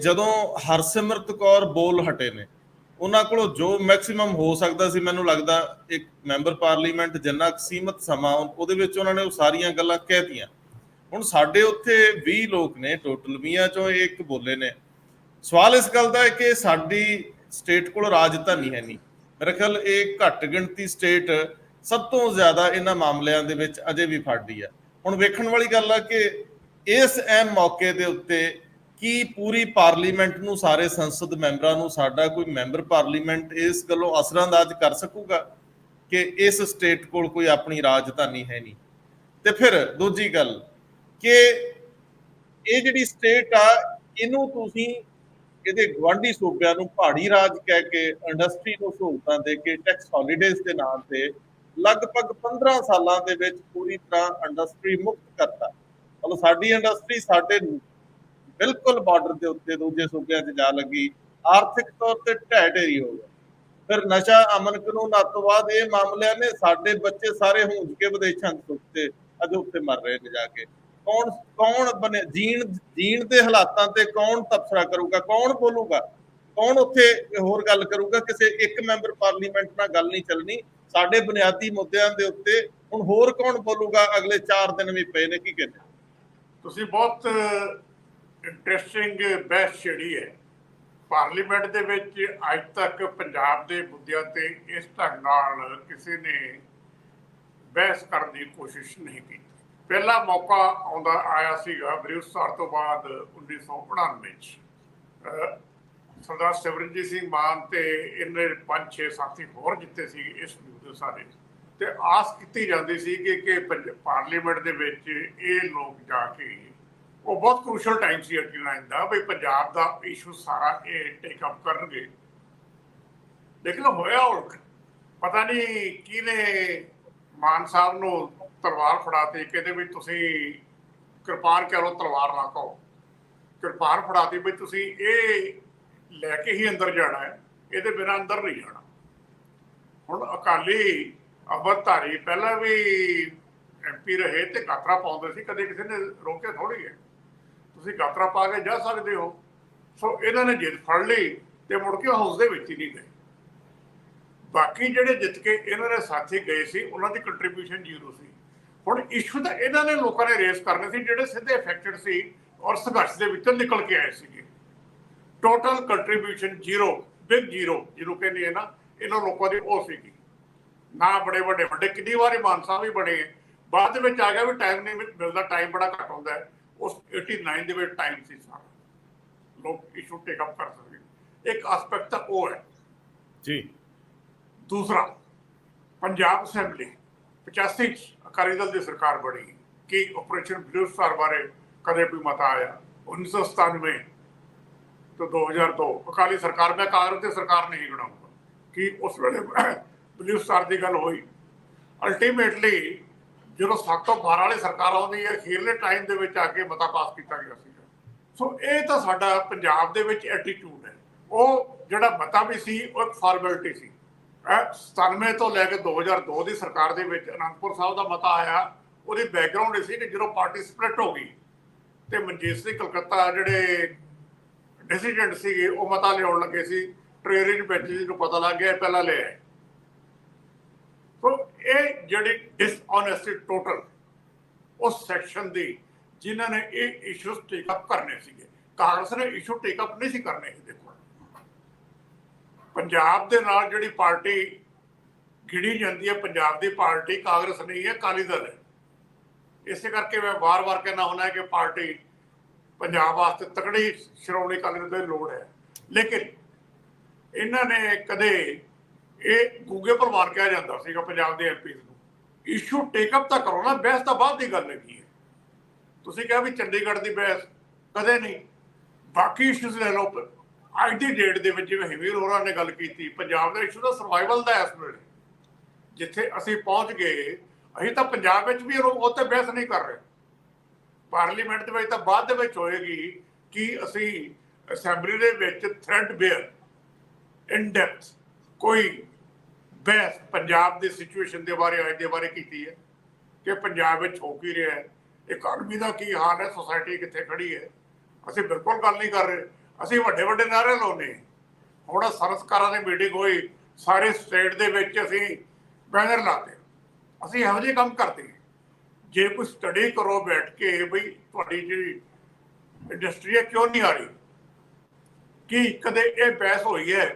ਜਦੋਂ ਹਰਸਿਮਰਤ ਕੌਰ ਬੋਲ ਹਟੇ ਨੇ, ਉਹਨਾਂ ਕੋਲੋਂ ਜੋ ਮੈਕਸਿਮਮ ਹੋ ਸਕਦਾ ਸੀ, ਮੈਨੂੰ ਲੱਗਦਾ ਇੱਕ ਮੈਂਬਰ ਪਾਰਲੀਮੈਂਟ ਜਿੰਨਾ ਸੀਮਤ ਸਮਾਂ ਉਹਦੇ ਵਿੱਚ ਉਹਨਾਂ ਨੇ ਉਹ ਸਾਰੀਆਂ ਗੱਲਾਂ ਕਹਿਤੀਆਂ। ਹੁਣ ਸਾਡੇ ਉੱਥੇ 20 ਲੋਕ ਨੇ ਟੋਟਲ, 20 ਚੋਂ ਇੱਕ ਬੋਲੇ ਨੇ। ਸਵਾਲ ਇਸ ਗੱਲ ਦਾ ਹੈ ਕਿ ਸਾਡੀ ਸਟੇਟ ਕੋਲ ਰਾਜਧਾਨੀ ਹੈ ਨਹੀਂ। ਮੇਰਾ ਖਿਆਲ ਇਹ ਘੱਟ ਗਿਣਤੀ ਸਟੇਟ ਸਭ ਤੋਂ ਜ਼ਿਆਦਾ ਇਹਨਾਂ ਮਾਮਲਿਆਂ ਦੇ ਵਿੱਚ ਅਜੇ ਵੀ ਫੜਦੀ ਹੈ। ਹੁਣ ਵੇਖਣ ਵਾਲੀ ਗੱਲ ਆ ਕਿ ਇਸ ਅਹਿਮ ਮੌਕੇ ਦੇ ਉੱਤੇ ਕੀ ਪੂਰੀ ਪਾਰਲੀਮੈਂਟ ਨੂੰ, ਸਾਰੇ ਸੰਸਦ ਮੈਂਬਰਾਂ ਨੂੰ, ਸਾਡਾ ਕੋਈ ਮੈਂਬਰ ਪਾਰਲੀਮੈਂਟ ਇਸ ਗੱਲੋਂ ਅਸਰਅੰਦਾਜ਼ ਕਰ ਸਕੂਗਾ ਕਿ ਇਸ ਸਟੇਟ ਕੋਲ ਕੋਈ ਆਪਣੀ ਰਾਜਧਾਨੀ ਹੈ ਨਹੀਂ। ਤੇ ਫਿਰ ਦੂਜੀ ਗੱਲ ਕਿ ਇਹ ਜਿਹੜੀ ਸਟੇਟ ਆ, ਇਹਨੂੰ ਤੁਸੀਂ ਇਹਦੇ ਗਵਾਂਢੀ ਸੂਬਿਆਂ ਨੂੰ ਪਹਾੜੀ ਰਾਜ ਕਹਿ ਕੇ, ਇੰਡਸਟਰੀ ਨੂੰ ਸਹੂਲਤਾਂ ਦੇ ਕੇ, ਟੈਕਸ ਹੌਲੀਡੇਜ਼ ਦੇ ਨਾਮ ਤੇ ਲਗਭਗ 15 ਸਾਲਾਂ ਦੇ ਵਿੱਚ ਪੂਰੀ ਤਰ੍ਹਾਂ ਇੰਡਸਟਰੀ ਮੁਕਤ ਕਰਤਾ। ਮਤਲਬ ਸਾਡੀ ਇੰਡਸਟਰੀ ਸਾਡੇ ਬਿਲਕੁਲ ਬਾਰਡਰ ਦੇ ਉੱਤੇ ਦੂਜੇ ਸੂਬਿਆਂ 'ਚ ਜਾ ਲੱਗੀ, ਆਰਥਿਕ ਤੌਰ ਤੇ ਢਹਿ ਢੇਰੀ ਹੋ ਗਿਆ। ਫਿਰ ਨਸ਼ਾ, ਅਮਨ ਕਾਨੂੰਨ ਤੋਂ ਬਾਅਦ ਇਹ ਮਾਮਲਿਆਂ ਨੇ ਸਾਡੇ ਬੱਚੇ ਸਾਰੇ ਹੁੰਜ ਕੇ ਵਿਦੇਸ਼ਾਂ 'ਚ ਸੁੱਤੇ ਅਜੇ ਉੱਥੇ ਮਰ ਰਹੇ ਨੇ ਜਾ ਕੇ। ਕੌਣ ਕੌਣ ਬਣੇ ਜੀਣ ਦੇ ਹਾਲਾਤਾਂ ਤੇ ਕੌਣ ਤਬਸਰਾ ਕਰੂਗਾ, ਕੌਣ ਬੋਲੂਗਾ, ਕੌਣ ਉੱਥੇ ਹੋਰ ਗੱਲ ਕਰੂਗਾ? ਕਿਸੇ ਇੱਕ ਮੈਂਬਰ ਪਾਰਲੀਮੈਂਟ ਨਾਲ ਗੱਲ ਨਹੀਂ ਚੱਲਣੀ ਸਾਡੇ ਬੁਨਿਆਦੀ ਮੁੱਦਿਆਂ ਦੇ ਉੱਤੇ। ਹੁਣ ਹੋਰ ਕੌਣ ਬੋਲੂਗਾ? ਅਗਲੇ 4 ਦਿਨ ਵੀ ਪਏ ਨੇ, ਕੀ ਕਹਿੰਦੇ ਤੁਸੀਂ? ਬਹੁਤ ਇੰਟਰਸਟਿੰਗ ਬਹਿਸ ਛੇੜੀ ਹੈ ਪਾਰਲੀਮੈਂਟ ਦੇ ਵਿੱਚ। ਅੱਜ ਤੱਕ ਪੰਜਾਬ ਦੇ ਮੁੱਦਿਆਂ ਤੇ ਇਸ ਢੰਗ ਨਾਲ ਕਿਸੇ ਨੇ ਬਹਿਸ ਕਰਨ ਦੀ ਕੋਸ਼ਿਸ਼ ਨਹੀਂ ਕੀਤੀ। ਪਹਿਲਾ ਮੌਕਾ ਆਉਂਦਾ ਆਇਆ ਸੀਗਾ ਬ੍ਰਿਟਿਸ਼ਾਰ ਤੋਂ ਬਾਅਦ 1999 'ਚ। ਸਰਦਾਰ ਸਿਮਰਨਜੀਤ ਸਿੰਘ ਮਾਨ ਤੇ ਇਹਨੇ 5-6 ਸਾਥੀ ਹੋਰ ਜਿੱਤੇ ਸੀ ਇਸ ਮੁੱਦੇ ਸਾਰੇ, ਤੇ ਆਸ ਕੀਤੀ ਜਾਂਦੀ ਸੀ ਕਿ ਪਾਰਲੀਮੈਂਟ ਦੇ ਵਿੱਚ ਇਹ ਲੋਕ ਜਾ ਕੇ, ਉਹ ਬਹੁਤ ਕ੍ਰੂਸ਼ਲ ਟਾਈਮ ਸੀ 89 ਦਾ, ਬਈ ਪੰਜਾਬ ਦਾ ਇਸ਼ੂ ਸਾਰਾ ਇਹ ਟੇਕ ਅਪ ਕਰਨਗੇ। ਲੇਕਿਨ ਹੋਇਆ ਉਲਟ। ਪਤਾ ਨਹੀਂ ਕਿਹਨੇ ਮਾਨ ਸਾਹਿਬ ਨੂੰ ਤਲਵਾਰ ਫੜਾਤੀ, ਕਹਿੰਦੇ ਵੀ ਤੁਸੀਂ ਕਿਰਪਾਨ ਕਹਿ ਲਓ, ਤਲਵਾਰ ਨਾ ਕਹੋ। ਕਿਰਪਾਨ ਫੜਾਤੀ ਵੀ ਤੁਸੀਂ ਇਹ ਲੈ ਕੇ ਹੀ ਅੰਦਰ ਜਾਣਾ ਹੈ, ਇਹਦੇ ਬਿਨਾਂ ਅੰਦਰ ਨਹੀਂ ਜਾਣਾ। ਹੁਣ ਅਕਾਲੀ ਅੰਮ੍ਰਿਤਧਾਰੀ ਪਹਿਲਾਂ ਵੀ MP ਰਹੇ ਤੇ ਗਾਤਰਾ ਪਾਉਂਦੇ ਸੀ, ਕਦੇ ਕਿਸੇ ਨੇ ਰੋਕਿਆ ਥੋੜ੍ਹੀ ਹੈ। ਤੁਸੀਂ ਗਾਤਰਾ ਪਾ ਕੇ ਜਾ ਸਕਦੇ ਹੋ। ਸੋ ਇਹਨਾਂ ਨੇ ਜਿੱਤ ਫੜ ਲਈ ਤੇ ਮੁੜ ਕੇ ਹਾਊਸ ਦੇ ਵਿੱਚ ਹੀ ਨਹੀਂ ਗਏ। ਬਾਕੀ ਜਿਹੜੇ ਜਿੱਤ ਕੇ ਇਹਨਾਂ ਦੇ ਸਾਥੀ ਗਏ ਸੀ, ਉਹਨਾਂ ਦੀ ਕੰਟਰੀਬਿਊਸ਼ਨ 0 ਸੀ। ਹੁਣ ਇਸ਼ੂ ਤਾਂ ਇਹਨਾਂ ਨੇ ਲੋਕਾਂ ਨੇ ਰੇਸ ਕਰਨੇ ਸੀ ਜਿਹੜੇ ਸਿੱਧੇ ਅਫੈਕਟਡ ਸੀ ਔਰ ਸੰਘਰਸ਼ ਦੇ ਵਿੱਚੋਂ ਨਿਕਲ ਕੇ ਆਏ ਸੀਗੇ। ਟੋਟਲ ਕੰਟਰੀਬਿਊਸ਼ਨ 0, ਬਿਗ 0 ਜਿਹਨੂੰ ਕਹਿੰਦੇ ਆ ਨਾ, ਇਹਨਾਂ ਲੋਕਾਂ ਦੀ ਉਹ ਸੀਗੀ। ਨਾ ਬੜੇ ਵੱਡੇ ਕਿੰਨੀ ਵਾਰੀ ਮਾਨ ਸਾਹਿਬ ਵੀ ਬਣੇ, ਬਾਅਦ ਦੇ ਵਿੱਚ ਆ ਗਿਆ ਵੀ ਟਾਈਮ ਨਹੀਂ ਮਿਲਦਾ, ਟਾਈਮ ਬੜਾ ਘੱਟ ਹੁੰਦਾ ਹੈ। ਉਸ 89 ਦੇ ਵਿੱਚ ਟਾਈਮ ਸੀ ਸਾਰਾ, ਲੋਕ ਇਸ਼ੂ ਟੇਕ ਅਪ ਕਰ ਸਕਦੇ। ਇੱਕ ਐਸਪੈਕਟ ਤਾਂ ਉਹ ਹੈ ਜੀ। ਦੂਸਰਾ, ਪੰਜਾਬ ਅਸੈਂਬਲੀ 85 'ਚ ਅਕਾਲੀ ਦਲ ਦੀ ਸਰਕਾਰ ਬਣੀ, ਕਿ ਆਪਰੇਸ਼ਨ ਬਲੂ ਸਟਾਰ ਬਾਰੇ ਕਦੇ ਕੋਈ ਮਤਾ ਆਇਆ? 1997 ਤੋਂ 2002 ਅਕਾਲੀ ਸਰਕਾਰ, ਮੈਂ ਕਾਂਗਰਸ ਦੀ ਸਰਕਾਰ ਨਹੀਂ ਗਿਣਾਊਂਗਾ, ਕਿ ਉਸ ਵੇਲੇ ਬਲੂ ਸਟਾਰ ਦੀ ਗੱਲ ਹੋਈ। ਅਲਟੀਮੇਟਲੀ ਜਦੋਂ 7 ਤੋਂ 12 ਵਾਲੀ ਸਰਕਾਰ ਆਉਂਦੀ ਹੈ, ਅਖੀਰਲੇ ਟਾਈਮ ਦੇ ਵਿੱਚ ਆ ਕੇ ਮਤਾ ਪਾਸ ਕੀਤਾ ਗਿਆ ਸੀਗਾ। ਸੋ ਇਹ ਤਾਂ ਸਾਡਾ ਪੰਜਾਬ ਦੇ ਵਿੱਚ ਐਟੀਟਿਊਡ ਹੈ। ਉਹ ਜਿਹੜਾ ਮਤਾ ਵੀ ਸੀ ਉਹ ਇੱਕ ਫਾਰਮੈਲਿਟੀ ਸੀ। 97 ਤੋਂ ਲੈ ਕੇ 2002 ਦੀ ਸਰਕਾਰ ਦੇ ਵਿੱਚ ਅਨੰਦਪੁਰ ਸਾਹਿਬ ਦਾ ਮਤਾ ਆਇਆ, ਉਹਦੀ ਬੈਕਗਰਾਊਂਡ ਇਹ ਸੀ ਕਿ ਜਦੋਂ ਪਾਰਟੀ ਸਪਲਿਟ ਹੋ ਗਈ ਤੇ ਮਨਜੀਤ ਸਿੰਘ ਕਲਕੱਤਾ ਜਿਹੜੇ ਡਿਸੀਡੈਂਟ ਸੀਗੇ, ਉਹ ਮਤਾ ਲਿਆਉਣ ਲੱਗੇ ਸੀ। ਟ੍ਰੇਰਿੰਗ ਬੈਂਚ ਨੂੰ ਪਤਾ ਲੱਗ ਗਿਆ, ਪਹਿਲਾਂ ਲੈ ਆਏ। ਸੋ ਇਹ ਜਿਹੜੀ ਡਿਸਓਨੈਸਟੀ ਟੋਟਲ ਉਸ ਸੈਕਸ਼ਨ ਦੀ, ਜਿਨ੍ਹਾਂ ਨੇ ਇਹ ਇਸ਼ੂਜ਼ ਟੇਕਅਪ ਕਰਨੇ ਸੀਗੇ। ਕਾਂਗਰਸ ਨੇ ਇਸ਼ੂ ਟੇਕਅਪ ਨਹੀਂ ਸੀ ਕਰਨੇ। ਦੇਖੋ ਪੰਜਾਬ ਦੇ ਨਾਲ ਜਿਹੜੀ ਪਾਰਟੀ ਗਿਣੀ ਜਾਂਦੀ ਹੈ, ਪੰਜਾਬ ਦੀ ਪਾਰਟੀ ਕਾਂਗਰਸ ਨਹੀਂ ਹੈ, ਅਕਾਲੀ ਦਲ ਹੈ। ਇਸੇ ਕਰਕੇ ਮੈਂ ਵਾਰ-ਵਾਰ ਕਹਿਣਾ ਹੁੰਦਾ ਕਿ ਪਾਰਟੀ ਪੰਜਾਬ ਵਾਸਤੇ ਤਕੜੀ ਸ਼੍ਰੋਮਣੀ ਅਕਾਲੀ ਦਲ ਦੀ ਲੋੜ ਹੈ। ਲੇਕਿਨ ਇਹਨਾਂ ਨੇ ਕਦੇ, ਇਹ ਗੂੰਗੇ ਪ੍ਰਵਾਨ ਕਿਹਾ ਜਾਂਦਾ ਸੀਗਾ ਪੰਜਾਬ ਦੇ MP ਨੂੰ, ਇਸ਼ੂ ਟੇਕਅਪ ਤਾਂ ਕਰੋ ਨਾ, ਬਹਿਸ ਤਾਂ ਬਾਅਦ ਦੀ ਗੱਲ ਹੈਗੀ ਹੈ। ਤੁਸੀਂ ਕਿਹਾ ਵੀ ਚੰਡੀਗੜ੍ਹ ਦੀ ਬਹਿਸ, ਕਦੇ ਨਹੀਂ। ਬਾਕੀ ਇਸ਼ੂਜ਼ ਲੈ ਲਓ। ਅੱਜ ਦੀ ਡੇਟ ਦੇ ਵਿੱਚ ਜਿਵੇਂ ਹਿਮੀਰ ਹੋਰਾਂ ਨੇ ਗੱਲ ਕੀਤੀ, ਪੰਜਾਬ ਦਾ ਇਸ਼ੂ ਦਾ ਸਰਵਾਈਵਲ ਦਾ ਇਸ ਵੇਲੇ ਜਿੱਥੇ ਅਸੀਂ ਪਹੁੰਚ ਗਏ, ਅਸੀਂ ਤਾਂ ਪੰਜਾਬ ਵਿੱਚ ਵੀ ਉਹ ਤੇ ਬਹਿਸ ਨਹੀਂ ਕਰ ਰਹੇ। ਪਾਰਲੀਮੈਂਟ ਦੇ ਵਿੱਚ ਤਾਂ ਬਾਅਦ ਦੇ ਵਿੱਚ ਹੋਏਗੀ ਕਿ ਅਸੀਂ ਅਸੈਂਬਲੀ ਦੇ ਵਿੱਚ ਥ੍ਰੈਡ ਬੇਅਰ ਇਨ ਡੈਪਥ ਕੋਈ ਬਹਿਸ ਪੰਜਾਬ ਦੀ ਸਿਚੁਏਸ਼ਨ ਦੇ ਬਾਰੇ, ਅੱਜ ਦੇ ਬਾਰੇ ਕੀਤੀ ਹੈ ਕਿ ਪੰਜਾਬ ਵਿੱਚ ਹੋ ਕੀ ਰਿਹਾ ਹੈ, ਇਕਾਨਮੀ ਦਾ ਕੀ ਹਾਲ ਹੈ, ਸੋਸਾਇਟੀ ਕਿੱਥੇ ਖੜੀ ਹੈ। ਅਸੀਂ ਬਿਲਕੁਲ ਗੱਲ ਨਹੀਂ ਕਰ ਰਹੇ। ਅਸੀਂ ਵੱਡੇ ਵੱਡੇ ਨਾਅਰੇ ਲਾਉਂਦੇ। ਹੁਣ ਸਰਕਾਰਾਂ ਦੀ ਮੀਟਿੰਗ ਹੋਈ, ਸਾਰੇ ਸਟੇਟ ਦੇ ਵਿੱਚ ਅਸੀਂ ਬੈਨਰ ਲਾਤੇ। ਅਸੀਂ ਇਹੋ ਜਿਹੇ ਕੰਮ ਕਰਦੇ। ਜੇ ਕੋਈ ਸਟੱਡੀ ਕਰੋ ਬੈਠ ਕੇ ਬਈ ਤੁਹਾਡੀ ਜਿਹੜੀ ਇੰਡਸਟਰੀ ਹੈ ਕਿਉਂ ਨਹੀਂ ਆ ਰਹੀ, ਕੀ ਕਦੇ ਇਹ ਬਹਿਸ ਹੋਈ ਹੈ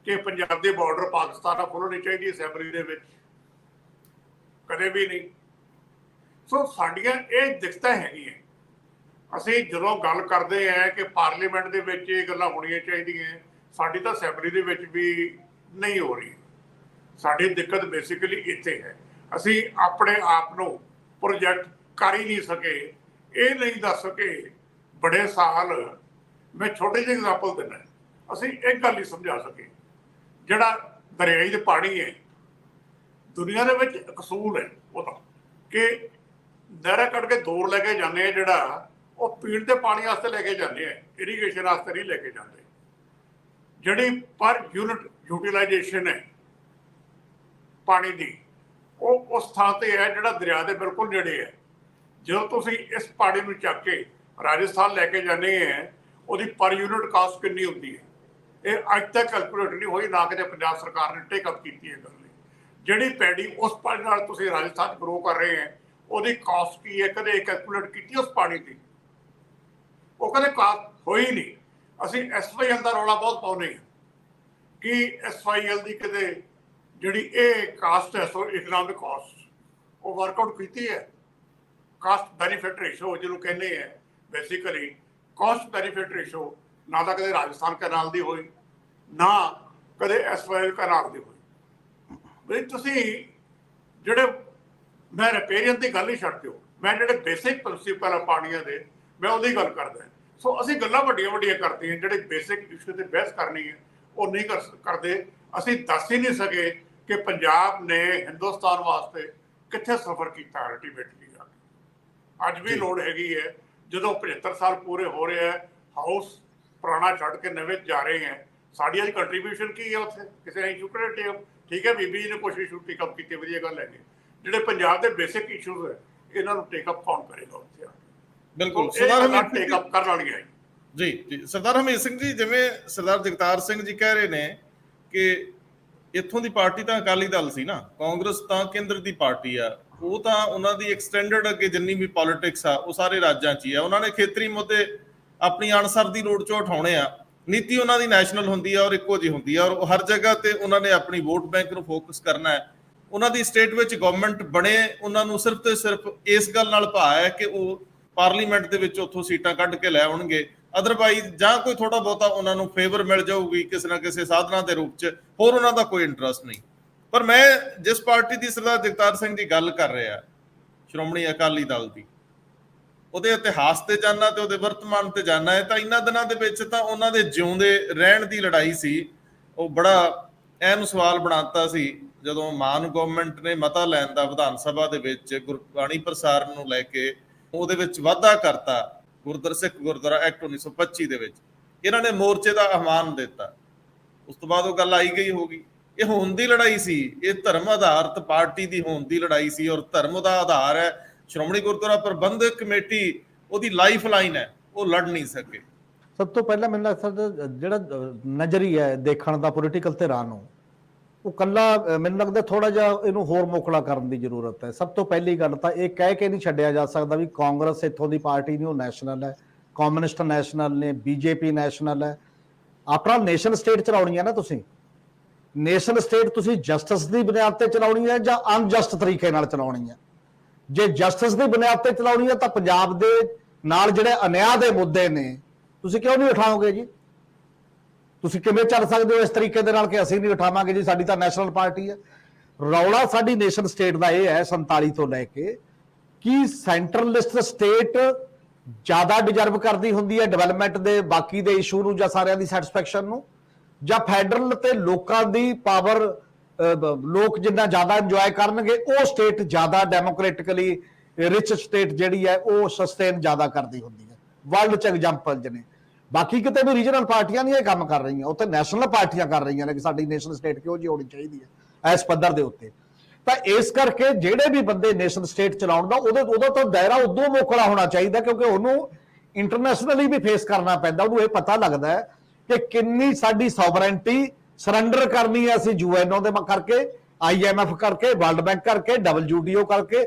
ਕਿ ਪੰਜਾਬ ਦੇ ਬਾਰਡਰ ਪਾਕਿਸਤਾਨ ਨਾਲ ਖੋਲ੍ਹਣੀ ਚਾਹੀਦੀ ਅਸੈਂਬਲੀ ਦੇ ਵਿੱਚ? ਕਦੇ ਵੀ ਨਹੀਂ। ਸੋ ਸਾਡੀਆਂ ਇਹ ਦਿੱਕਤਾਂ ਹੈਗੀਆਂ। ਅਸੀਂ ਜਦੋਂ ਗੱਲ ਕਰਦੇ ਹਾਂ ਕਿ ਪਾਰਲੀਮੈਂਟ ਦੇ ਵਿੱਚ ਇਹ ਗੱਲਾਂ ਹੋਣੀਆਂ ਚਾਹੀਦੀਆਂ, ਸਾਡੀ ਤਾਂ ਅਸੈਂਬਲੀ ਦੇ ਵਿੱਚ ਵੀ ਨਹੀਂ ਹੋ ਰਹੀ। ਸਾਡੀ ਦਿੱਕਤ ਬੇਸਿਕਲੀ ਇੱਥੇ ਹੈ, ਅਸੀਂ ਆਪਣੇ ਆਪ ਨੂੰ ਪ੍ਰੋਜੈਕਟ ਕਰ ਹੀ ਨਹੀਂ ਸਕੇ। ਇਹ ਨਹੀਂ ਦੱਸ ਸਕੇ ਬੜੇ ਸਾਲ। ਮੈਂ ਛੋਟੇ ਜਿਹੇ ਐਗਜ਼ਾਮਪਲ ਦਿੰਦਾ। ਅਸੀਂ ਇੱਕ ਗੱਲ ਨਹੀਂ ਸਮਝਾ ਸਕੇ, ਜਿਹੜਾ ਦਰਿਆਈ ਦੇ ਪਾਣੀ ਹੈ, ਦੁਨੀਆ ਦੇ ਵਿੱਚ ਇੱਕ ਅਸੂਲ ਹੈ ਉਹਦਾ ਕਿ ਨਹਿਰਾਂ ਕੱਢ ਕੇ ਦੂਰ ਲੈ ਕੇ ਜਾਂਦੇ ਆ, ਜਿਹੜਾ ਉਹ ਪੀਣ ਦੇ ਪਾਣੀ ਵਾਸਤੇ ਲੈ ਕੇ ਜਾਂਦੇ ਆ, ਇਰੀਗੇਸ਼ਨ ਵਾਸਤੇ ਨਹੀਂ ਲੈ ਕੇ ਜਾਂਦੇ। ਜਿਹੜੀ ਪਰ ਯੂਨਿਟ ਯੂਟੀਲਾਈਜੇਸ਼ਨ ਹੈ ਪਾਣੀ ਦੀ, ਉਹ ਉਸ ਥਾਂ ਤੇ ਹੈ ਜਿਹੜਾ ਦਰਿਆ ਦੇ ਬਿਲਕੁਲ ਨੇੜੇ ਹੈ। ਜਦੋਂ ਤੁਸੀਂ ਇਸ ਪਾਣੀ ਨੂੰ ਚੱਕ ਕੇ ਰਾਜਸਥਾਨ ਲੈ ਕੇ ਜਾਂਦੇ ਹੈ, ਉਹਦੀ ਪਰ ਯੂਨਿਟ ਕਾਸਟ ਕਿੰਨੀ ਹੁੰਦੀ ਹੈ? ਇਹ ਅੱਜ ਤੱਕ ਕੈਲਕੂਲੇਟ ਨਹੀਂ ਹੋਈ, ਨਾ ਕਿਤੇ ਪੰਜਾਬ ਸਰਕਾਰ ਨੇ ਟੇਕ ਅਪ ਕੀਤੀ ਹੈ ਗੱਲ। ਜਿਹੜੀ ਪੈਡੀ ਉਸ ਪਾਣੀ ਨਾਲ ਤੁਸੀਂ ਰਾਜਸਥਾਨ ਗਰੋ ਕਰ ਰਹੇ ਹੈ, ਉਹਦੀ ਕਾਸਟ ਕੀ ਹੈ? ਕਦੇ ਕੈਲਕੂਲੇਟ ਕੀਤੀ ਉਸ ਪਾਣੀ ਦੀ? ਉਹ ਕਦੇ ਕਾਸਟ ਹੋਈ ਨਹੀਂ। ਅਸੀਂ SYL ਦਾ ਰੌਲਾ ਬਹੁਤ ਪਾਉਂਦੇ ਹਾਂ ਕਿ SYL ਦੀ ਕਦੇ ਜਿਹੜੀ ਇਹ ਕਾਸਟ ਹੈ, ਸੋ ਇਕਨੋਮਿਕ ਕਾਸਟ, ਉਹ ਵਰਕਆਊਟ ਕੀਤੀ ਹੈ? ਕਾਸਟ ਬੈਨੀਫਿਟ ਰੇਸ਼ੋ ਜਿਹਨੂੰ ਕਹਿੰਦੇ ਹੈ, ਬੇਸਿਕਲੀ ਕਾਸਟ ਬੈਨੀਫਿਟ ਰੇਸ਼ੋ ਨਾ ਤਾਂ ਕਦੇ ਰਾਜਸਥਾਨ ਕਨਾਲ ਦੀ ਹੋਈ, ਨਾ ਕਦੇ SYL ਕਨਾਲ ਦੀ ਹੋਈ। ਬਈ ਤੁਸੀਂ ਜਿਹੜੇ, ਮੈਂ ਰਿਪੇਰੀਅਨ ਦੀ ਗੱਲ ਨਹੀਂ ਛੱਡ ਦਿਓ, ਮੈਂ ਜਿਹੜੇ ਬੇਸਿਕ ਪ੍ਰਿੰਸੀਪਲ ਆ ਪਾਣੀਆਂ ਦੇ, ਮੈਂ ਉਹਦੀ ਗੱਲ ਕਰਦਾ। ਸੋ ਅਸੀਂ ਗੱਲਾਂ ਵੱਡੀਆਂ ਵੱਡੀਆਂ ਕਰਦੇ ਹਾਂ, ਜਿਹੜੇ ਬੇਸਿਕ ਇਸ਼ੂ ਤੇ ਬਹਿਸ ਕਰਨੀ ਹੈ ਉਹ ਨਹੀਂ ਕਰਦੇ। ਅਸੀਂ ਦੱਸ ਹੀ ਨਹੀਂ ਸਕੇ ਕਿ ਪੰਜਾਬ ਨੇ ਹਿੰਦੁਸਤਾਨ ਵਾਸਤੇ ਕਿੱਥੇ ਸਫ਼ਰ ਕੀਤਾ ਅਲਟੀਮੇਟਲੀ। ਅੱਜ ਵੀ ਲੋੜ ਹੈਗੀ ਹੈ, ਜਦੋਂ 75 ਸਾਲ ਪੂਰੇ ਹੋ ਰਹੇ ਹੈ, ਹਾਊਸ ਪੁਰਾਣਾ ਛੱਡ ਕੇ ਨਵੇਂ ਜਾ ਰਹੇ ਹੈ, ਸਾਡੀ ਅੱਜ ਕੰਟਰੀਬਿਊਸ਼ਨ ਕੀ ਹੈ ਉੱਥੇ? ਕਿਸੇ ਨੇ ਇਸ਼ੂ ਕਰੇ? ਠੀਕ ਹੈ, ਬੀਬੀ ਜੀ ਨੇ ਕੁਛ ਇਸ਼ੂ ਟੇਕਅਪ ਕੀਤੇ, ਵਧੀਆ ਗੱਲ ਹੈਗੀ। ਜਿਹੜੇ ਪੰਜਾਬ ਦੇ ਬੇਸਿਕ ਇਸ਼ੂਜ਼ ਹੈ, ਇਹਨਾਂ ਨੂੰ ਟੇਕਅਪ ਕੌਣ ਕਰੇਗਾ ਉੱਥੇ? ਬਿਲਕੁਲ ਸਰਦਾਰ ਟੇਕਅਪ ਕਰਨ ਵਾਲੀ ਹੈ ਜੀ। ਜੀ ਸਰਦਾਰ ਹਰਮੀਤ ਸਿੰਘ ਜੀ, ਜਿਵੇਂ ਸਰਦਾਰ ਜਗਤਾਰ ਸਿੰਘ ਜੀ ਕਹਿ ਰਹੇ ਨੇ ਕਿ ਇੱਥੋਂ ਦੀ ਪਾਰਟੀ ਤਾਂ ਅਕਾਲੀ ਦਲ ਸੀ ਨਾ, ਕਾਂਗਰਸ ਤਾਂ ਕੇਂਦਰ ਦੀ ਪਾਰਟੀ ਆ, ਉਹ ਤਾਂ ਉਹਨਾਂ ਦੀ ਐਕਸਟੈਂਡਡ ਅੱਗੇ ਜਿੰਨੀ ਵੀ ਪੋਲਿਟਿਕਸ ਆ ਉਹ ਸਾਰੇ ਰਾਜਾਂ 'ਚ ਹੀ ਆ। ਉਹਨਾਂ ਨੇ ਖੇਤਰੀ ਮੁੱਦੇ ਆਪਣੀ ਅਨਸਰ ਦੀ ਲੋੜ 'ਚੋਂ ਉਠਾਉਣੇ ਆ। ਨੀਤੀ ਉਹਨਾਂ ਦੀ ਨੈਸ਼ਨਲ ਹੁੰਦੀ ਆ ਔਰ ਇੱਕੋ ਜਿਹੀ ਹੁੰਦੀ ਆ, ਔਰ ਹਰ ਜਗ੍ਹਾ ਤੇ ਉਹਨਾਂ ਨੇ ਆਪਣੀ ਵੋਟ ਬੈਂਕ ਨੂੰ ਫੋਕਸ ਕਰਨਾ ਹੈ। ਉਹਨਾਂ ਦੀ ਸਟੇਟ ਵਿੱਚ ਗਵਰਨਮੈਂਟ ਬਣੇ, ਉਹਨਾਂ ਨੂੰ ਸਿਰਫ ਤੇ ਸਿਰਫ ਇਸ ਗੱਲ ਨਾਲ ਭਾ ਹੈ ਕਿ ਉਹ ਪਾਰਲੀਮੈਂਟ ਦੇ ਵਿੱਚ ਉੱਥੋਂ ਸੀਟਾਂ ਕੱਢ ਕੇ ਲੈ ਆਉਣਗੇ। ਅਦਰਵਾਈਜ਼ ਜਾਂ ਕੋਈ ਥੋੜਾ ਬਹੁਤਾ ਉਹਨਾਂ ਨੂੰ ਫੇਵਰ ਮਿਲ ਜਾਊਗੀ ਕਿਸੇ ਨਾ ਕਿਸੇ ਸਾਧਨਾਂ ਦੇ ਰੂਪ 'ਚ, ਹੋਰ ਉਹਨਾਂ ਦਾ ਕੋਈ ਇੰਟਰਸਟ ਨਹੀਂ। ਪਰ ਮੈਂ ਜਿਸ ਪਾਰਟੀ ਦੀ ਸਰਦਾਰ ਜਗਤਾਰ ਸਿੰਘ ਜੀ ਗੱਲ ਕਰ ਰਹੇ ਆ, ਸ਼੍ਰੋਮਣੀ ਅਕਾਲੀ ਦਲ ਦੀ, ਉਹਦੇ ਇਤਿਹਾਸ ਤੇ ਜਾਣਾ ਤੇ ਉਹਦੇ ਵਰਤਮਾਨ ਤੇ ਜਾਣਾ ਹੈ ਤਾਂ ਇਹਨਾਂ ਦਿਨਾਂ ਦੇ ਵਿੱਚ ਤਾਂ ਉਹਨਾਂ ਦੇ ਜਿਉਂਦੇ ਰਹਿਣ ਦੀ ਲੜਾਈ ਸੀ। ਉਹ ਬੜਾ ਅਹਿਮ ਸਵਾਲ ਬਣਾਤਾ ਸੀ ਜਦੋਂ ਮਾਨ ਗਵਰਨਮੈਂਟ ਨੇ ਮਤਾ ਲੈਣ ਦਾ ਵਿਧਾਨ ਸਭਾ ਦੇ ਵਿੱਚ ਗੁਰਬਾਣੀ ਪ੍ਰਸਾਰਣ ਨੂੰ ਲੈ ਕੇ ਉਹਦੇ ਵਿੱਚ ਵਾਧਾ ਕਰਤਾ। ਸਿੱਖ ਗੁਰਦੁਆਰਾ ਐਕਟ 1925 ਦੇ ਵਿੱਚ ਇਹਨਾਂ ਨੇ ਮੋਰਚੇ ਦਾ ਆਹਵਾਨ ਦਿੱਤਾ। ਉਸ ਤੋਂ ਬਾਅਦ ਉਹ ਗੱਲ ਆਈ ਗਈ ਹੋ ਗਈ। ਇਹ ਹੋਂਦ ਦੀ ਲੜਾਈ ਸੀ, ਇਹ ਧਰਮ ਆਧਾਰਿਤ ਪਾਰਟੀ ਦੀ ਹੋਂਦ ਦੀ ਲੜਾਈ ਸੀ, ਔਰ ਧਰਮ ਦਾ ਆਧਾਰ ਹੈ ਸ਼੍ਰੋਮਣੀ ਗੁਰਦੁਆਰਾ ਪ੍ਰਬੰਧਕ ਕਮੇਟੀ, ਉਹਦੀ ਲਾਈਫ ਲਾਈਨ ਹੈ, ਉਹ ਲੜ ਨਹੀਂ ਸਕੇ। ਸਭ ਤੋਂ ਪਹਿਲਾਂ ਮੈਨੂੰ ਲੱਗਦਾ ਜਿਹੜਾ ਨਜ਼ਰੀਆ ਹੈ ਦੇਖਣ ਦਾ ਪੋਲੀਟੀਕਲ ਧਿਰਾਂ ਨੂੰ, ਉਹ ਕੱਲਾ ਮੈਨੂੰ ਲੱਗਦਾ ਥੋੜਾ ਜਿਹਾ ਇਹਨੂੰ ਹੋਰ ਮੋਕਲਾ ਕਰਨ ਦੀ ਜ਼ਰੂਰਤ ਹੈ। ਸਭ ਤੋਂ ਪਹਿਲੀ ਗੱਲ ਤਾਂ ਇਹ ਕਹਿ ਕੇ ਨਹੀਂ ਛੱਡਿਆ ਜਾ ਸਕਦਾ ਵੀ ਕਾਂਗਰਸ ਇੱਥੋਂ ਦੀ ਪਾਰਟੀ ਨਹੀਂ, ਉਹ ਨੈਸ਼ਨਲ ਹੈ, ਕਮਿਊਨਿਸਟ ਨੈਸ਼ਨਲ ਨੇ, BJP ਨੈਸ਼ਨਲ ਹੈ। ਆਪਣਾ ਨੇਸ਼ਨ ਸਟੇਟ ਚਲਾਉਣੀ ਹੈ ਨਾ ਤੁਸੀਂ, ਨੇਸ਼ਨ ਸਟੇਟ ਤੁਸੀਂ ਜਸਟਿਸ ਦੀ ਬੁਨਿਆਦ ਤੇ ਚਲਾਉਣੀ ਹੈ ਜਾਂ ਅਨਜਸਟ ਤਰੀਕੇ ਨਾਲ ਚਲਾਉਣੀ ਹੈ? ਜੇ ਜਸਟਿਸ ਦੀ ਬੁਨਿਆਦ ਤੇ ਚਲਾਉਣੀ ਹੈ ਤਾਂ ਪੰਜਾਬ ਦੇ ਨਾਲ ਜਿਹੜੇ ਅਨਿਆਂ ਦੇ ਮੁੱਦੇ ਨੇ ਤੁਸੀਂ ਕਿਉਂ ਨਹੀਂ ਉਠਾਓਗੇ ਜੀ? ਤੁਸੀਂ ਕਿਵੇਂ ਚੱਲ ਸਕਦੇ ਹੋ ਇਸ ਤਰੀਕੇ ਦੇ ਨਾਲ ਕਿ ਅਸੀਂ ਨਹੀਂ ਉਠਾਵਾਂਗੇ ਜੀ, ਸਾਡੀ ਤਾਂ ਨੈਸ਼ਨਲ ਪਾਰਟੀ ਹੈ? ਰੌਲਾ ਸਾਡੀ ਨੇਸ਼ਨ ਸਟੇਟ ਦਾ ਇਹ ਹੈ 47 ਤੋਂ ਲੈ ਕੇ ਕਿ ਸੈਂਟਰਲਿਸਟ ਸਟੇਟ ਜ਼ਿਆਦਾ ਡਿਜ਼ਰਵ ਕਰਦੀ ਹੁੰਦੀ ਹੈ ਡਿਵੈਲਪਮੈਂਟ ਦੇ ਬਾਕੀ ਦੇ ਇਸ਼ੂ ਨੂੰ ਜਾਂ ਸਾਰਿਆਂ ਦੀ ਸੈਟੀਸਫੈਕਸ਼ਨ ਨੂੰ, ਜਾਂ ਫੈਡਰਲ ਤੇ ਲੋਕਾਂ ਦੀ ਪਾਵਰ ਲੋਕ ਜਿੰਨਾ ਜ਼ਿਆਦਾ ਇੰਜੋਏ ਕਰਨਗੇ ਉਹ ਸਟੇਟ ਜ਼ਿਆਦਾ ਡੈਮੋਕ੍ਰੈਟਿਕਲੀ ਰਿਚ ਸਟੇਟ ਜਿਹੜੀ ਹੈ ਉਹ ਸਸਟੇਨ ਜ਼ਿਆਦਾ ਕਰਦੀ ਹੁੰਦੀ ਹੈ। ਵਰਲਡ 'ਚ ਐਗਜ਼ਾਮਪਲ ਨੇ, ਬਾਕੀ ਕਿਤੇ ਵੀ ਰੀਜਨਲ ਪਾਰਟੀਆਂ ਨਹੀਂ ਇਹ ਕੰਮ ਕਰ ਰਹੀਆਂ, ਉੱਥੇ ਨੈਸ਼ਨਲ ਪਾਰਟੀਆਂ ਕਰ ਰਹੀਆਂ ਨੇ ਕਿ ਸਾਡੀ ਨੇਸ਼ਨ ਸਟੇਟ ਕਿਉਂ ਜਿਹੀ ਹੋਣੀ ਚਾਹੀਦੀ ਹੈ ਇਸ ਪੱਧਰ ਦੇ ਉੱਤੇ। ਤਾਂ ਇਸ ਕਰਕੇ ਜਿਹੜੇ ਵੀ ਬੰਦੇ ਨੇਸ਼ਨ ਸਟੇਟ ਚਲਾਉਣ ਦਾ ਉਹਦਾ ਤਾਂ ਦਾਇਰਾ ਉਦੋਂ ਮੋਕਲਾ ਹੋਣਾ ਚਾਹੀਦਾ, ਕਿਉਂਕਿ ਉਹਨੂੰ ਇੰਟਰਨੈਸ਼ਨਲੀ ਵੀ ਫੇਸ ਕਰਨਾ ਪੈਂਦਾ। ਉਹਨੂੰ ਇਹ ਪਤਾ ਲੱਗਦਾ ਹੈ ਕਿ ਕਿੰਨੀ ਸਾਡੀ ਸੋਵਰੈਂਟੀ ਸਰੈਂਡਰ ਕਰਨੀ ਹੈ ਅਸੀਂ ਯੂਐਨਓ ਦੇ ਕਰਕੇ, IMF ਕਰਕੇ, ਵਰਲਡ ਬੈਂਕ ਕਰਕੇ, WTO ਕਰਕੇ,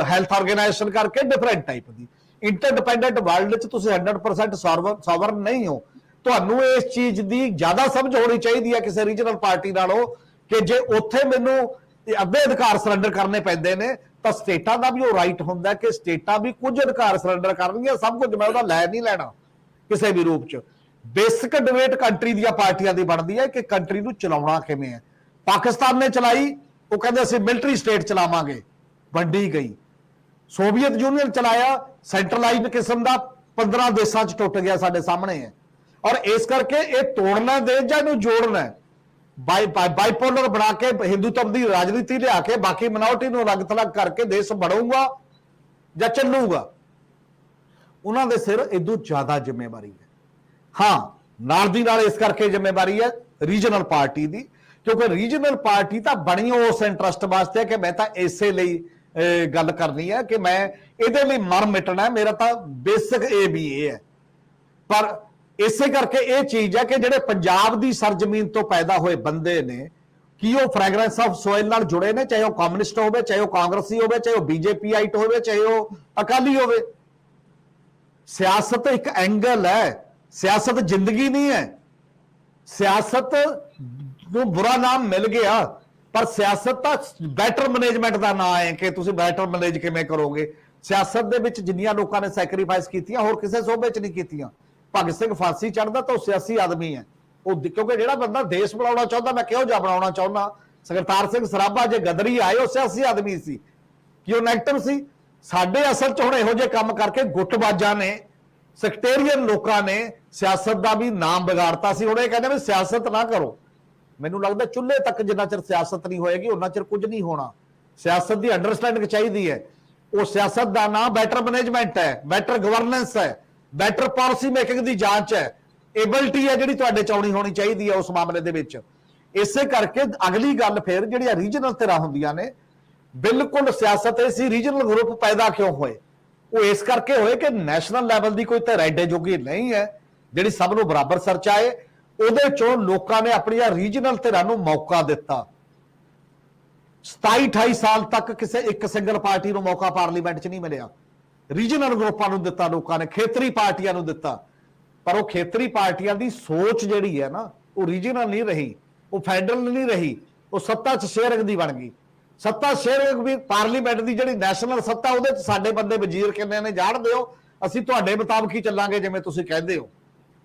ਹੈਲਥ ਆਰਗੇਨਾਈਜੇਸ਼ਨ ਕਰਕੇ, ਡਿਫਰੈਂਟ ਟਾਈਪ ਦੀ। ਇੰਟਰਡਿਪੈਂਡੈਂਟ ਵਰਲਡ 'ਚ ਤੁਸੀਂ 100% ਸੋਵਰਨ ਨਹੀਂ ਹੋ। ਤੁਹਾਨੂੰ ਇਸ ਚੀਜ਼ ਦੀ ਜ਼ਿਆਦਾ ਸਮਝ ਹੋਣੀ ਚਾਹੀਦੀ ਹੈ ਕਿਸੇ ਰੀਜਨਲ ਪਾਰਟੀ ਨਾਲੋਂ ਕਿ ਜੇ ਉੱਥੇ ਮੈਨੂੰ ਅੱਧੇ ਅਧਿਕਾਰ ਸਰੈਂਡਰ ਕਰਨੇ ਪੈਂਦੇ ਨੇ ਤਾਂ ਸਟੇਟਾਂ ਦਾ ਵੀ ਉਹ ਰਾਈਟ ਹੁੰਦਾ ਕਿ ਸਟੇਟਾਂ ਵੀ ਕੁਝ ਅਧਿਕਾਰ ਸਰੈਂਡਰ ਕਰਨਗੀਆਂ। ਸਭ ਕੁਝ ਮੈਂ ਉਹਦਾ ਲੈ ਨਹੀਂ ਲੈਣਾ ਕਿਸੇ ਵੀ ਰੂਪ 'ਚ। ਬੇਸਿਕ ਡਿਬੇਟ ਕੰਟਰੀ ਦੀਆਂ ਪਾਰਟੀਆਂ ਦੀ ਬਣਦੀ ਹੈ ਕਿ ਕੰਟਰੀ ਨੂੰ ਚਲਾਉਣਾ ਕਿਵੇਂ ਹੈ। ਪਾਕਿਸਤਾਨ ਨੇ ਚਲਾਈ, ਉਹ ਕਹਿੰਦੇ ਅਸੀਂ ਮਿਲਟਰੀ ਸਟੇਟ ਚਲਾਵਾਂਗੇ, ਵੰਡੀ ਗਈ। ਸੋਵੀਅਤ ਯੂਨੀਅਨ ਚਲਾਇਆ, ਸੈਂਟਰਲਾਈਜ਼ਡ ਕਿਸਮ ਦਾ 15 ਦੇਸ਼ਾਂ 'ਚ ਟੁੱਟ ਗਿਆ, ਸਾਡੇ ਸਾਹਮਣੇ ਹੈ। ਔਰ ਇਸ ਕਰਕੇ ਇਹ ਤੋੜਨਾ ਦੇਸ਼ ਜਾਂ ਇਹਨੂੰ ਜੋੜਨਾ, ਬਾਈਪੋਲਰ ਬਣਾ ਕੇ ਹਿੰਦੂਤਵ ਦੀ ਰਾਜਨੀਤੀ ਲਿਆ ਕੇ ਬਾਕੀ ਮਿਨੋਰਟੀ ਨੂੰ ਅਲੱਗ ਥਲੱਗ ਕਰਕੇ ਦੇਸ਼ ਬਣੂਗਾ ਜਾਂ ਚੱਲੂਗਾ, ਉਹਨਾਂ ਦੇ ਸਿਰ ਇਦੋਂ ਜ਼ਿਆਦਾ ਜ਼ਿੰਮੇਵਾਰੀ ਹੈ। ਹਾਂ, ਨਾਲ ਦੀ ਨਾਲ ਇਸ ਕਰਕੇ ਜ਼ਿੰਮੇਵਾਰੀ ਹੈ ਰੀਜਨਲ ਪਾਰਟੀ ਦੀ, ਕਿਉਂਕਿ ਰੀਜਨਲ ਪਾਰਟੀ ਤਾਂ ਬਣੀ ਉਸ ਇੰਟਰਸਟ ਵਾਸਤੇ ਕਿ ਮੈਂ ਤਾਂ ਇਸੇ ਲਈ ਗੱਲ ਕਰਨੀ ਹੈ ਕਿ ਮੈਂ ਇਹਦੇ ਲਈ ਮਰ ਮਿਟਣਾ, ਮੇਰਾ ਤਾਂ ਬੇਸਿਕ ਇਹ ਵੀ ਇਹ ਹੈ। ਪਰ ਇਸੇ ਕਰਕੇ ਇਹ ਚੀਜ਼ ਹੈ ਕਿ ਜਿਹੜੇ ਪੰਜਾਬ ਦੀ ਸਰਜ਼ਮੀਨ ਤੋਂ ਪੈਦਾ ਹੋਏ ਬੰਦੇ ਨੇ, ਕੀ ਉਹ ਫ੍ਰੈਗਰੈਂਸ ਆਫ ਸੋਇਲ ਨਾਲ ਜੁੜੇ ਨੇ, ਚਾਹੇ ਉਹ ਕਮਿਊਨਿਸਟ ਹੋਵੇ, ਚਾਹੇ ਉਹ ਕਾਂਗਰਸੀ ਹੋਵੇ, ਚਾਹੇ ਉਹ BJPite ਹੋਵੇ, ਚਾਹੇ ਉਹ ਅਕਾਲੀ ਹੋਵੇ। ਸਿਆਸਤ ਇੱਕ ਐਂਗਲ ਹੈ, ਸਿਆਸਤ ਜ਼ਿੰਦਗੀ ਨਹੀਂ ਹੈ। ਸਿਆਸਤ ਨੂੰ ਬੁਰਾ ਨਾਮ ਮਿਲ ਗਿਆ, ਪਰ ਸਿਆਸਤ ਤਾਂ ਬੈਟਰ ਮੈਨੇਜਮੈਂਟ ਦਾ ਨਾਂ ਹੈ ਕਿ ਤੁਸੀਂ ਬੈਟਰ ਮੈਨੇਜ ਕਿਵੇਂ ਕਰੋਗੇ। ਸਿਆਸਤ ਦੇ ਵਿੱਚ ਜਿੰਨੀਆਂ ਲੋਕਾਂ ਨੇ ਸੈਕਰੀਫਾਈਸ ਕੀਤੀਆਂ ਹੋਰ ਕਿਸੇ ਸੂਬੇ 'ਚ ਨਹੀਂ ਕੀਤੀਆਂ। ਭਗਤ ਸਿੰਘ ਫਾਂਸੀ ਚੜ੍ਹਦਾ ਤਾਂ ਉਹ ਸਿਆਸੀ ਆਦਮੀ ਹੈ, ਉਹ ਕਿਉਂਕਿ ਜਿਹੜਾ ਬੰਦਾ ਦੇਸ਼ ਬਣਾਉਣਾ ਚਾਹੁੰਦਾ, ਮੈਂ ਕਿਹੋ ਜਿਹਾ ਬਣਾਉਣਾ ਚਾਹੁੰਦਾ। ਸਰਤਾਰ ਸਿੰਘ ਸਰਾਭਾ ਜੇ ਗਦਰੀ ਆਏ, ਉਹ ਸਿਆਸੀ ਆਦਮੀ ਸੀ ਕਿ ਉਹ ਨੈਗੇਟਿਵ ਸੀ। ਸਾਡੇ ਅਸਲ 'ਚ ਹੁਣ ਇਹੋ ਜਿਹੇ ਕੰਮ ਕਰਕੇ ਗੁੱਟਬਾਜ਼ਾਂ ਨੇ, ਸੈਕਟੇਰੀਅਨ ਲੋਕਾਂ ਨੇ ਸਿਆਸਤ ਦਾ ਵੀ ਨਾਮ ਵਿਗਾੜਤਾ ਸੀ। ਹੁਣ ਇਹ ਕਹਿੰਦੇ ਵੀ ਸਿਆਸਤ ਨਾ ਕਰੋ। ਮੈਨੂੰ ਲੱਗਦਾ ਚੁੱਲ੍ਹੇ ਤੱਕ ਜਿੰਨਾ ਚਿਰ ਸਿਆਸਤ ਨਹੀਂ ਹੋਏਗੀ ਉਹਨਾਂ ਚਿਰ ਕੁਝ ਨਹੀਂ ਹੋਣਾ। ਸਿਆਸਤ ਦੀ ਅੰਡਰਸਟੈਂਡਿੰਗ ਚਾਹੀਦੀ ਹੈ। ਉਹ ਸਿਆਸਤ ਦਾ ਨਾਮ ਬੈਟਰ ਮੈਨੇਜਮੈਂਟ ਹੈ, ਬੈਟਰ ਗਵਰਨੈਂਸ ਹੈ, ਬੈਟਰ ਪਾਲਿਸੀ ਮੇਕਿੰਗ ਦੀ ਜਾਂਚ ਹੈ, ਏਬਿਲਿਟੀ ਹੈ ਜਿਹੜੀ ਤੁਹਾਡੇ 'ਚ ਆਉਣੀ ਹੋਣੀ ਚਾਹੀਦੀ ਹੈ ਉਸ ਮਾਮਲੇ ਦੇ ਵਿੱਚ। ਇਸੇ ਕਰਕੇ ਅਗਲੀ ਗੱਲ ਫਿਰ ਜਿਹੜੀਆਂ ਰੀਜਨਲ ਧਿਰਾਂ ਹੁੰਦੀਆਂ ਨੇ, ਬਿਲਕੁਲ ਸਿਆਸਤ ਇਹ ਸੀ ਰੀਜਨਲ ਗਰੁੱਪ ਪੈਦਾ ਕਿਉਂ ਹੋਏ? ਉਹ ਇਸ ਕਰਕੇ ਹੋਏ ਕਿ ਨੈਸ਼ਨਲ ਲੈਵਲ ਦੀ ਕੋਈ ਧਿਰ ਐਡੇ ਜੋਗੀ ਨਹੀਂ ਹੈ ਜਿਹੜੀ ਸਭ ਨੂੰ ਬਰਾਬਰ ਸਰਚਾਏ। ਉਹਦੇ ਚੋਂ ਲੋਕਾਂ ਨੇ ਆਪਣੀਆਂ ਰੀਜਨਲ ਧਿਰਾਂ ਨੂੰ ਮੌਕਾ ਦਿੱਤਾ। 27-28 ਸਾਲ ਤੱਕ ਕਿਸੇ ਇੱਕ ਸਿੰਗਲ ਪਾਰਟੀ ਨੂੰ ਮੌਕਾ ਪਾਰਲੀਮੈਂਟ 'ਚ ਨਹੀਂ ਮਿਲਿਆ। ਰੀਜਨਲ ਗਰੁੱਪਾਂ ਨੂੰ ਦਿੱਤਾ ਲੋਕਾਂ ਨੇ, ਖੇਤਰੀ ਪਾਰਟੀਆਂ ਨੂੰ ਦਿੱਤਾ। ਪਰ ਉਹ ਖੇਤਰੀ ਪਾਰਟੀਆਂ ਦੀ ਸੋਚ ਜਿਹੜੀ ਹੈ ਨਾ, ਉਹ ਰੀਜਨਲ ਨਹੀਂ ਰਹੀ, ਉਹ ਫੈਡਰਲ ਨਹੀਂ ਰਹੀ, ਉਹ ਸੱਤਾ 'ਚ ਸ਼ੇਅਰਿੰਗ ਦੀ ਬਣ ਗਈ। ਸੱਤਾ ਸ਼ੇਅਰਿੰਗ ਵੀ ਪਾਰਲੀਮੈਂਟ ਦੀ ਜਿਹੜੀ ਨੈਸ਼ਨਲ ਸੱਤਾ, ਉਹਦੇ 'ਚ ਸਾਡੇ ਬੰਦੇ ਵਜ਼ੀਰ ਕਿੰਨੇ ਨੇ ਜਾਣਦੇ ਹੋ, ਅਸੀਂ ਤੁਹਾਡੇ ਮੁਤਾਬਕ ਹੀ ਚੱਲਾਂਗੇ ਜਿਵੇਂ ਤੁਸੀਂ ਕਹਿੰਦੇ ਹੋ।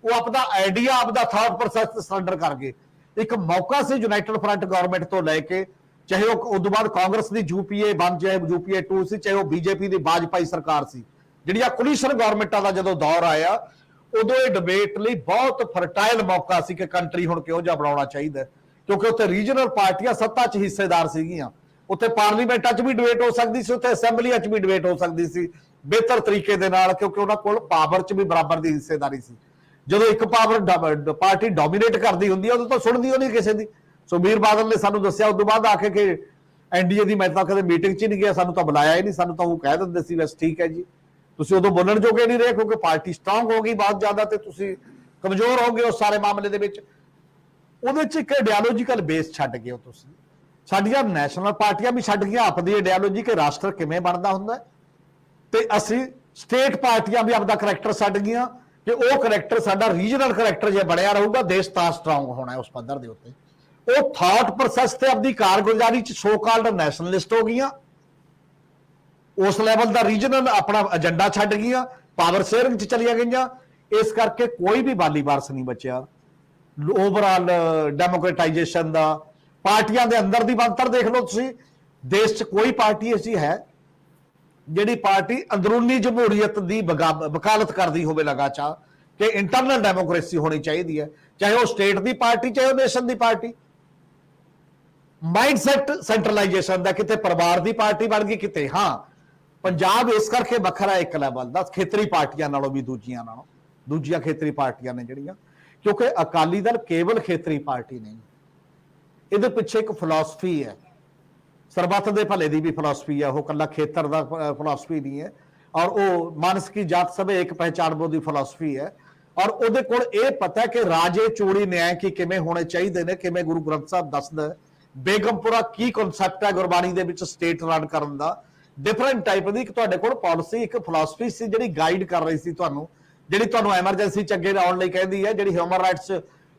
ਉਹ ਆਪਦਾ ਆਈਡੀਆ, ਆਪਦਾ ਥਾਟ ਪ੍ਰੋਸੈਸ ਸਰੈਂਡਰ ਕਰ ਗਏ। ਇੱਕ ਮੌਕਾ ਸੀ ਯੂਨਾਈਟਿਡ ਫਰੰਟ ਗਵਰਨਮੈਂਟ ਤੋਂ ਲੈ ਕੇ, ਚਾਹੇ ਉਹ ਉਸ ਤੋਂ ਬਾਅਦ ਕਾਂਗਰਸ ਦੀ UPA 1 ਚਾਹੇ UPA 2 ਸੀ, ਚਾਹੇ ਉਹ BJP ਦੀ ਵਾਜਪਾਈ ਸਰਕਾਰ ਸੀ, ਜਿਹੜੀਆਂ ਕੋਲੀਸ਼ਨ ਗਵਰਨਮੈਂਟਾਂ ਦਾ ਜਦੋਂ ਦੌਰ ਆਇਆ, ਉਦੋਂ ਇਹ ਡਿਬੇਟ ਲਈ ਬਹੁਤ ਫਰਟਾਈਲ ਮੌਕਾ ਸੀ ਕਿ ਕੰਟਰੀ ਹੁਣ ਕਿਹੋ ਜਿਹਾ ਬਣਾਉਣਾ ਚਾਹੀਦਾ, ਕਿਉਂਕਿ ਉੱਥੇ ਰੀਜਨਲ ਪਾਰਟੀਆਂ ਸੱਤਾ 'ਚ ਹਿੱਸੇਦਾਰ ਸੀਗੀਆਂ। ਉੱਥੇ ਪਾਰਲੀਮੈਂਟਾਂ 'ਚ ਵੀ ਡਿਬੇਟ ਹੋ ਸਕਦੀ ਸੀ, ਉੱਥੇ ਅਸੈਂਬਲੀਆਂ 'ਚ ਵੀ ਡਿਬੇਟ ਹੋ ਸਕਦੀ ਸੀ ਬਿਹਤਰ ਤਰੀਕੇ ਦੇ ਨਾਲ, ਕਿਉਂਕਿ ਉਹਨਾਂ ਕੋਲ ਪਾਵਰ 'ਚ ਵੀ ਬਰਾਬਰ ਦੀ ਹਿੱਸੇਦਾਰੀ ਸੀ। ਜਦੋਂ ਇੱਕ ਪਾਰਟੀ ਡੋਮੀਨੇਟ ਕਰਦੀ ਹੁੰਦੀ ਹੈ, ਉਦੋਂ ਤਾਂ ਸੁਣਦੀ ਉਹ ਨਹੀਂ ਕਿਸੇ ਦੀ। ਸੁਖਬੀਰ ਬਾਦਲ ਨੇ ਸਾਨੂੰ ਦੱਸਿਆ ਉਸ ਤੋਂ ਬਾਅਦ ਆ ਕੇ ਕਿ NDA ਦੀ ਮੈਂ ਤਾਂ ਕਦੇ ਮੀਟਿੰਗ 'ਚ ਨਹੀਂ ਗਿਆ, ਸਾਨੂੰ ਤਾਂ ਬੁਲਾਇਆ ਹੀ ਨਹੀਂ, ਸਾਨੂੰ ਤਾਂ ਉਹ ਕਹਿ ਦਿੰਦੇ ਸੀ ਬਸ ਠੀਕ ਹੈ ਜੀ, ਤੁਸੀਂ ਉਦੋਂ ਬੋਲਣ ਜੋਗੇ ਨਹੀਂ ਰਹੇ ਕਿਉਂਕਿ ਪਾਰਟੀ ਸਟਰੋਂਗ ਹੋ ਗਈ ਬਹੁਤ ਜ਼ਿਆਦਾ ਤੇ ਤੁਸੀਂ ਕਮਜ਼ੋਰ ਹੋ ਗਏ ਉਸ ਸਾਰੇ ਮਾਮਲੇ ਦੇ ਵਿੱਚ। ਉਹਦੇ 'ਚ ਇੱਕ ਆਈਡੀਓਲੋਜੀਕਲ ਬੇਸ ਛੱਡ ਗਏ ਹੋ ਤੁਸੀਂ। ਸਾਡੀਆਂ ਨੈਸ਼ਨਲ ਪਾਰਟੀਆਂ ਵੀ ਛੱਡ ਗਈਆਂ ਆਪਣੀ ਆਈਡੀਓਲੋਜੀ ਕਿ ਰਾਸ਼ਟਰ ਕਿਵੇਂ ਬਣਦਾ ਹੁੰਦਾ, ਤੇ ਅਸੀਂ ਸਟੇਟ ਪਾਰਟੀਆਂ ਵੀ ਆਪਦਾ ਕਰੈਕਟਰ ਛੱਡ ਗਈਆਂ ਕਿ ਉਹ ਕਰੈਕਟਰ ਸਾਡਾ ਰੀਜਨਲ ਕਰੈਕਟਰ ਜੇ ਬਣਿਆ ਰਹੂਗਾ, ਦੇਸ਼ ਤਾਂ ਸਟਰੋਂਗ ਹੋਣਾ ਹੈ ਉਸ ਪੱਧਰ ਦੇ ਉੱਤੇ। ਉਹ ਥਾਟ ਪ੍ਰੋਸੈਸ ਤੇ ਆਪਦੀ ਕਾਰਗੁਜ਼ਾਰੀ 'ਚ ਸੋ ਕਾਲਡ ਨੈਸ਼ਨਲਿਸਟ ਹੋ ਗਈਆਂ, ਉਸ ਲੈਵਲ ਦਾ ਰੀਜਨਲ ਆਪਣਾ ਏਜੰਡਾ ਛੱਡ ਗਈਆਂ, ਪਾਵਰ ਸ਼ੇਅਰਿੰਗ 'ਚ ਚਲੀਆਂ ਗਈਆਂ। ਇਸ ਕਰਕੇ ਕੋਈ ਵੀ ਬਾਲੀ ਵਾਰਸ ਨਹੀਂ ਬਚਿਆ। ਓਵਰਆਲ ਡੈਮੋਕ੍ਰੇਟਾਈਜੇਸ਼ਨ ਦਾ, ਪਾਰਟੀਆਂ ਦੇ ਅੰਦਰ ਦੀ ਬਣਤਰ ਦੇਖ ਲਓ ਤੁਸੀਂ। ਦੇਸ਼ 'ਚ ਕੋਈ ਪਾਰਟੀ ਐਸੀ ਹੈ ਜਿਹੜੀ ਪਾਰਟੀ ਅੰਦਰੂਨੀ ਜਮਹੂਰੀਅਤ ਦੀ ਵਕਾਲਤ ਕਰਦੀ ਹੋਵੇ ਲਗਾਚਾਰ ਕਿ ਇੰਟਰਨਲ ਡੈਮੋਕ੍ਰੇਸੀ ਹੋਣੀ ਚਾਹੀਦੀ ਹੈ, ਚਾਹੇ ਉਹ ਸਟੇਟ ਦੀ ਪਾਰਟੀ, ਚਾਹੇ ਉਹ ਨੇਸ਼ਨ ਦੀ ਪਾਰਟੀ। ਮਾਈਂਡਸੈਟ ਸੈਂਟਰਲਾਈਜੇਸ਼ਨ ਦਾ, ਕਿਤੇ ਪਰਿਵਾਰ ਦੀ ਪਾਰਟੀ ਬਣ ਗਈ, ਕਿਤੇ ਹਾਂ ਪੰਜਾਬ ਇਸ ਕਰਕੇ ਵੱਖਰਾ ਇੱਕ ਲੈਵਲ ਦਾ ਖੇਤਰੀ ਪਾਰਟੀਆਂ ਨਾਲੋਂ ਵੀ, ਦੂਜੀਆਂ ਖੇਤਰੀ ਪਾਰਟੀਆਂ ਨੇ ਜਿਹੜੀਆਂ, ਕਿਉਂਕਿ ਅਕਾਲੀ ਦਲ ਕੇਵਲ ਖੇਤਰੀ ਪਾਰਟੀ ਨਹੀਂ, ਇਹਦੇ ਪਿੱਛੇ ਇੱਕ ਫਿਲਾਸਫੀ ਹੈ, ਸਰਬੱਤ ਦੇ ਭਲੇ ਦੀ ਵੀ ਫਿਲਾਸਫੀ ਹੈ, ਉਹ ਕੱਲਾ ਖੇਤਰ ਦਾ ਫਿਲਾਸਫੀ ਨਹੀਂ ਹੈ। ਔਰ ਉਹ ਮਾਨਸ ਕੀ ਜਾਤ ਸਭ ਇੱਕ ਪਹਿਚਾਣ ਬੋ ਦੀ ਫਿਲਾਸਫੀ ਹੈ ਔਰ ਉਹਦੇ ਕੋਲ ਇਹ ਪਤਾ ਕਿ ਰਾਜੇ ਚੋੜੀ ਨਿਆਂ ਕੀ ਕਿਵੇਂ ਹੋਣੇ ਚਾਹੀਦੇ ਨੇ, ਕਿਵੇਂ ਗੁਰੂ ਗ੍ਰੰਥ ਸਾਹਿਬ ਦੱਸਦਾ। ਬੇਗਮਪੁਰਾ ਕੀ ਕਨਸੈਪਟ ਹੈ ਗੁਰਬਾਣੀ ਦੇ ਵਿੱਚ ਸਟੇਟ ਰਨ ਕਰਨ ਦਾ, ਡਿਫਰੈਂਟ ਟਾਈਪ ਦੀ ਇੱਕ ਤੁਹਾਡੇ ਕੋਲ ਪਾਲਿਸੀ, ਇੱਕ ਫਿਲਾਸਫੀ ਸੀ ਜਿਹੜੀ ਗਾਈਡ ਕਰ ਰਹੀ ਸੀ ਤੁਹਾਨੂੰ, ਜਿਹੜੀ ਤੁਹਾਨੂੰ ਐਮਰਜੈਂਸੀ ਚ ਅੱਗੇ ਆਉਣ ਲਈ ਕਹਿੰਦੀ ਹੈ, ਜਿਹੜੀ ਹਿਊਮਨ ਰਾਈਟਸ